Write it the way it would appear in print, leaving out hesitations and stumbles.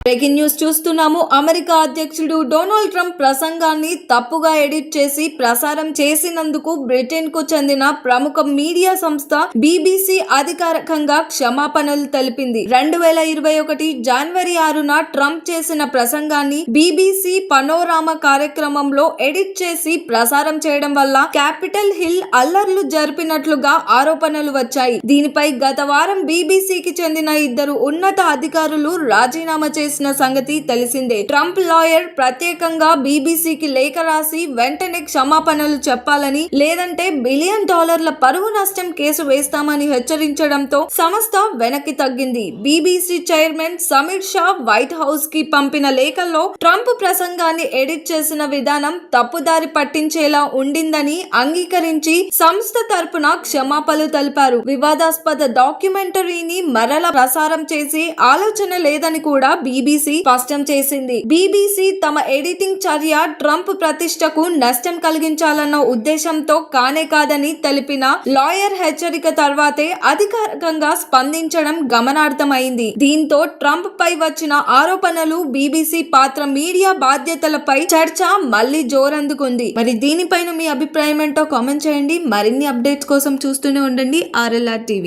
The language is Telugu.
బ్రేకింగ్ న్యూస్ చూస్తున్నాము. అమెరికా అధ్యక్షుడు డొనాల్డ్ ట్రంప్ ప్రసంగాన్ని తప్పుగా ఎడిట్ చేసి ప్రసారం చేసినందుకు బ్రిటన్ కు చెందిన ప్రముఖ మీడియా సంస్థ BBC అధికారికంగా క్షమాపణలు తెలిపింది. 2021 జనవరి 6న ట్రంప్ చేసిన ప్రసంగాన్ని BBC పనోరామా కార్యక్రమంలో ఎడిట్ చేసి ప్రసారం చేయడం వల్ల క్యాపిటల్ హిల్ అల్లర్లు జరిపినట్లుగా ఆరోపణలు వచ్చాయి. దీనిపై గత వారం BBCకి చెందిన ఇద్దరు ఉన్నత అధికారులు రాజీనామా చేసిన సంగతి తెలిసిందే. ట్రంప్ లాయర్ ప్రత్యేకంగా BBCకి లేఖ రాసి వెంటనే క్షమాపణలు చెప్పాలని, లేదంటే $1 బిలియన్ పరువు నష్టం కేసు వేస్తామని హెచ్చరించడంతో సంస్థ వెనక్కి తగ్గింది. BBC chairman Sameer Shah white house కి పంపిన లేఖల్లో ట్రంప్ ప్రసంగాన్ని ఎడిట్ చేసిన విధానం తప్పుదారి పట్టించేలా ఉండిందని అంగీకరించి సంస్థ తరపున క్షమాపణలు తెలిపారు. వివాదాస్పద డాక్యుమెంటరీని మరలా ప్రసారం చేసే ఆలోచన లేదని కూడా BBC స్పష్టం చేసింది. BBC తమ ఎడిటింగ్ చర్య ట్రంప్ ప్రతిష్టకు నష్టం కలిగించాలన్న ఉద్దేశంతో కానే కాదని తెలిపిన లాయర్ హెచ్చరిక తర్వాతే అధికారికంగా స్పందించడం గమనార్థమైంది. దీంతో ట్రంప్ పై వచ్చిన ఆరోపణలు, BBC పాత్ర, మీడియా బాధ్యతలపై చర్చ మళ్లీ జోరందుకుంది. మరి దీనిపైన మీ అభిప్రాయం ఏంటో కామెంట్ చేయండి. మరిన్ని అప్డేట్స్ కోసం చూస్తూనే ఉండండి RLR TV.